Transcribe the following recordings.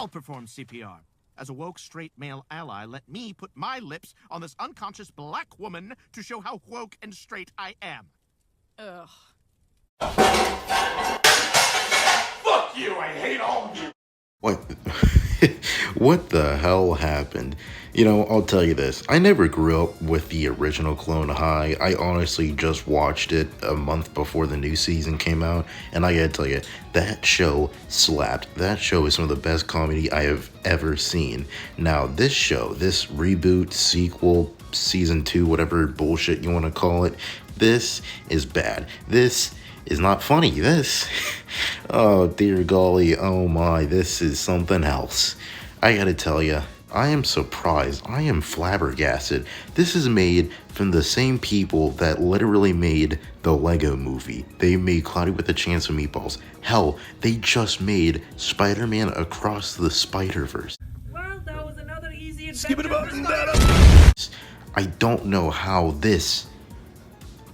I'll perform CPR. As a woke straight male ally, let me put my lips on this unconscious black woman to show how woke and straight I am. Ugh. Fuck you! I hate all of you! What? What the hell happened? You know, I'll tell you this. I never grew up with the original Clone High. I honestly just watched it a month before the new season came out, and I gotta tell you, that show slapped. That show is some of the best comedy I have ever seen. Now, this show, this reboot, sequel, season 2, whatever bullshit you want to call it, this is bad. This is not funny. This, oh dear golly, oh my, this is something else. I gotta tell you, I am surprised. I am flabbergasted. This is made from the same people that literally made the Lego movie. They made Cloudy with a Chance of Meatballs. Hell, they just made Spider-Man Across the Spider-Verse. Well, that was another easy I don't know how this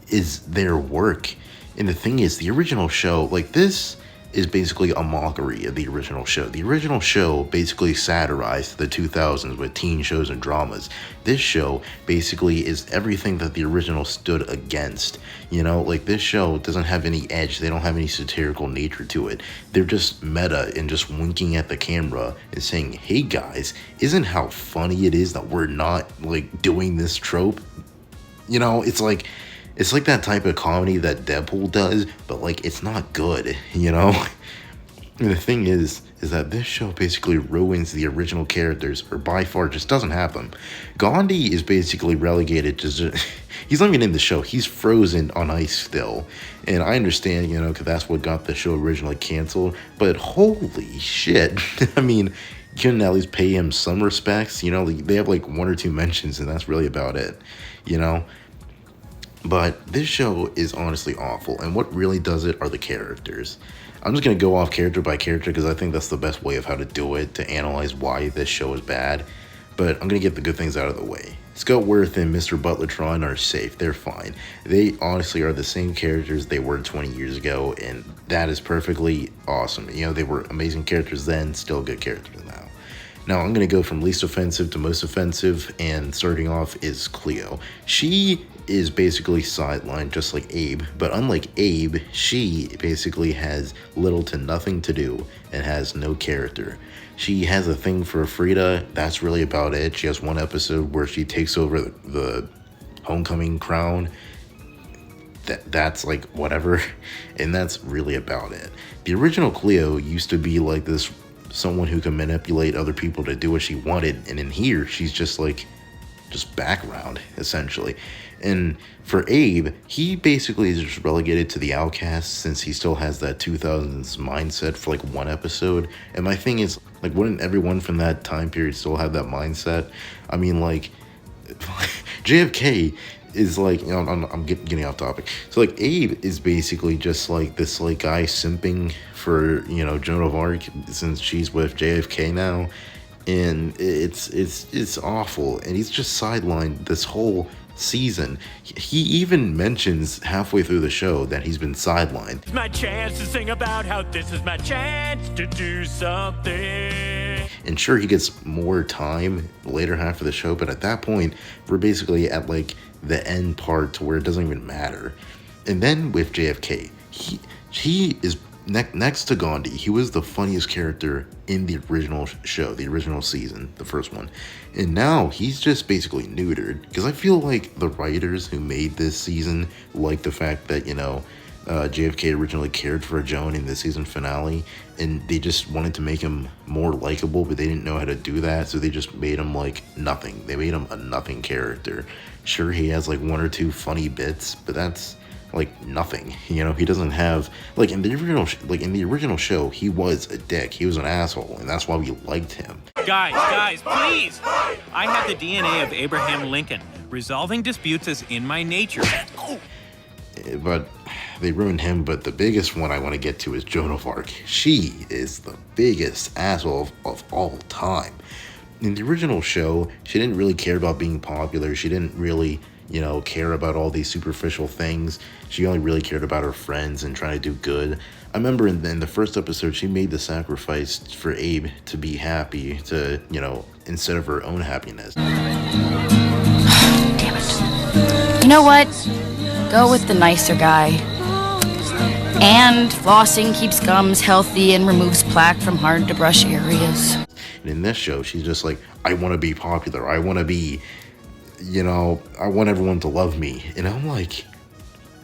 is their work. And the thing is, the original show, like, this is basically a mockery of the original show. The original show basically satirized the 2000s with teen shows and dramas. This show basically is everything that the original stood against. You know, like, this show doesn't have any edge. They don't have any satirical nature to it. They're just meta and just winking at the camera and saying, hey guys, isn't how funny it is that we're not, like, doing this trope? You know, it's like that type of comedy that Deadpool does, but, like, it's not good, you know? And the thing is that this show basically ruins the original characters, or by far just doesn't have them. Gandhi is basically relegated to he's not even in the show. He's frozen on ice still. And I understand, you know, because that's what got the show originally canceled, but holy shit. I mean, you can at least pay him some respects, you know? They have, like, 1 or 2 mentions, and that's really about it, you know? But this show is honestly awful, and what really does it are the characters. I'm just going to go off character by character because I think that's the best way of how to do it, to analyze why this show is bad. But I'm going to get the good things out of the way. Scott Worth and Mr. Butlertron are safe. They're fine. They honestly are the same characters they were 20 years ago, and that is perfectly awesome. You know, they were amazing characters then, still good characters now. Now, I'm going to go from least offensive to most offensive, and starting off is Cleo. She is basically sidelined just like Abe, but unlike Abe, she basically has little to nothing to do and has no character. She has a thing for Frida, that's really about it. She has one episode where she takes over the homecoming crown. That's like whatever, and that's really about it. The original Cleo used to be like this, someone who can manipulate other people to do what she wanted, and in here, she's just like, just background, essentially. And for Abe, he basically is just relegated to the outcast since he still has that 2000s mindset for like one episode. And my thing is, like, wouldn't everyone from that time period still have that mindset? I mean, like, JFK is like, you know, I'm getting off topic. So, like, Abe is basically just like this, like, guy simping for, you know, Joan of Arc since she's with JFK now. And it's awful, and he's just sidelined this whole season. He even mentions halfway through the show that he's been sidelined. It's my chance to sing about how this is my chance to do something. And sure, he gets more time later half of the show, but at that point, we're basically at like the end part to where it doesn't even matter. And then with JFK, he is next to Gandhi. He was the funniest character in the original show, the original season, the first one. And now he's just basically neutered, because I feel like the writers who made this season liked the fact that, you know, JFK originally cared for Joan in the season finale, and they just wanted to make him more likable, but they didn't know how to do that, so they just made him like nothing. They made him a nothing character. Sure, he has like 1 or 2 funny bits, but that's like nothing, you know. He doesn't have, like, in the original show, he was a dick, he was an asshole, and that's why we liked him. Guys, please! I have the DNA of Abraham Lincoln. Resolving disputes is in my nature. But they ruined him. But the biggest one I want to get to is Joan of Arc. She is the biggest asshole of all time. In the original show, she didn't really care about being popular. She didn't really, you know, care about all these superficial things. She only really cared about her friends and trying to do good. I remember in the first episode, she made the sacrifice for Abe to be happy, to, you know, instead of her own happiness. Damn it. You know what? Go with the nicer guy. And flossing keeps gums healthy and removes plaque from hard to brush areas. And in this show, she's just like, I want to be popular. I want to be, you know, I want everyone to love me. And I'm like,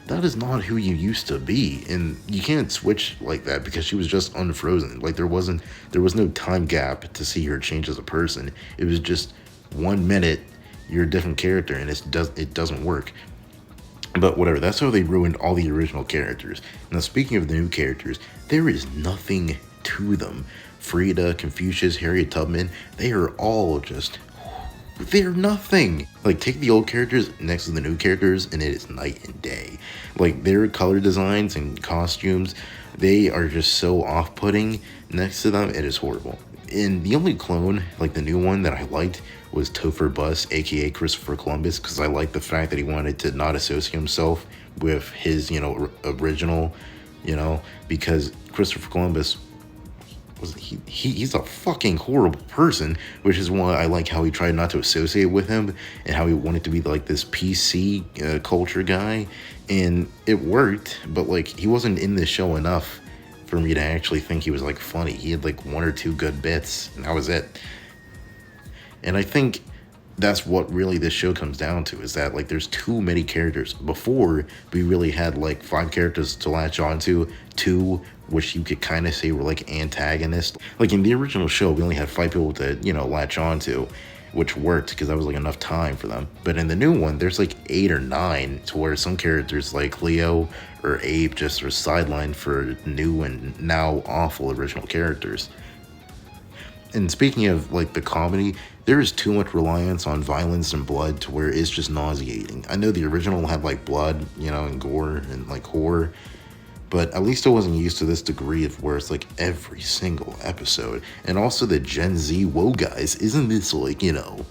that is not who you used to be. And you can't switch like that because she was just unfrozen. Like there was no time gap to see her change as a person. It was just 1 minute, you're a different character, and it doesn't work. But whatever, that's how they ruined all the original characters. Now, speaking of the new characters, there is nothing to them. Frida, Confucius, Harriet Tubman, they are all just, they're nothing. Like, take the old characters next to the new characters, and it is night and day. Like, their color designs and costumes, they are just so off-putting. Next to them, it is horrible. And the only clone, like the new one that I liked, was Topher Bus, aka Christopher Columbus, because I liked the fact that he wanted to not associate himself with his, you know, original, you know, because Christopher Columbus he's a fucking horrible person, which is why I like how he tried not to associate with him and how he wanted to be like this PC culture guy, and it worked, but like he wasn't in this show enough for me to actually think he was like funny. He had like 1 or 2 good bits, and that was it. And I think that's what really this show comes down to, is that like there's too many characters. Before, we really had like 5 characters to latch onto, 2 which you could kind of say were like antagonists. Like in the original show, we only had 5 people to, you know, latch onto, which worked because that was like enough time for them. But in the new one, there's like 8 or 9, to where some characters like Leo or Abe just are sidelined for new and now awful original characters. And speaking of like the comedy, there is too much reliance on violence and blood to where it's just nauseating. I know the original had like blood, you know, and gore and like horror, but at least I wasn't used to this degree of where it's like every single episode. And also the Gen Z, whoa guys, isn't this like, you know,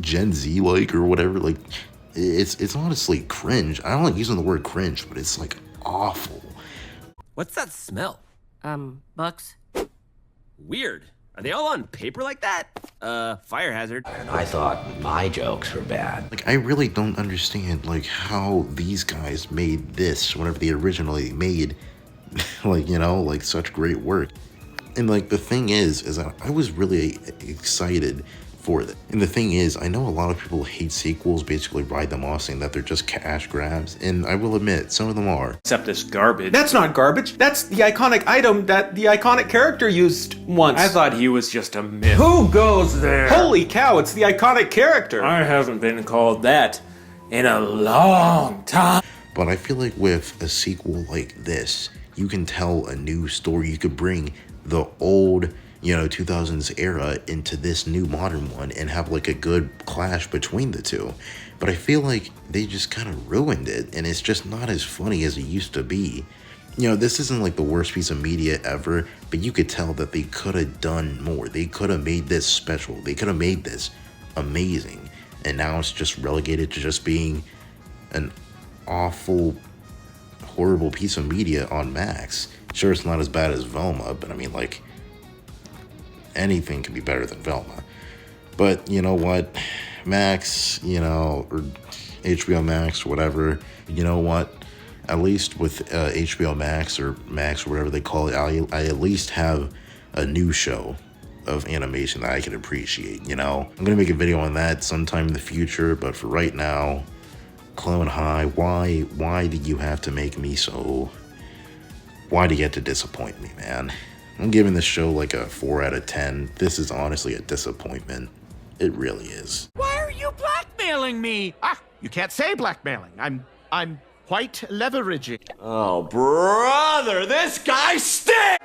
Gen Z like or whatever? Like it's honestly cringe. I don't like using the word cringe, but it's like awful. What's that smell? Bucks? Weird. Are they all on paper like that? Fire hazard. And I thought my jokes were bad. Like, I really don't understand, like, how these guys made this whenever they originally made, like, you know, like, such great work. And, like, the thing is that I was really excited for that. And the thing is, I know a lot of people hate sequels, basically ride them off saying that they're just cash grabs, and I will admit, some of them are. Except this garbage. That's not garbage. That's the iconic item that the iconic character used once. I thought he was just a myth. Who goes there? Holy cow, it's the iconic character. I haven't been called that in a long time. But I feel like with a sequel like this, you can tell a new story. You could bring the old, you know, 2000s era into this new modern one and have like a good clash between the two. But I feel like they just kind of ruined it, and it's just not as funny as it used to be. You know, this isn't like the worst piece of media ever, but you could tell that they could have done more. They could have made this special. They could have made this amazing. And now it's just relegated to just being an awful, horrible piece of media on Max. Sure, it's not as bad as Velma, but I mean, like, anything can be better than Velma. But you know what, Max, you know, or HBO Max, whatever, you know what, at least with HBO Max or Max or whatever they call it, I at least have a new show of animation that I can appreciate, you know. I'm gonna make a video on that sometime in the future, but for right now, Clone High, why did you have to make me so, why do you have to disappoint me, man? I'm giving this show like a 4 out of 10. This is honestly a disappointment. It really is. Why are you blackmailing me? Ah, you can't say blackmailing. I'm white leveraging. Oh, brother, this guy stinks!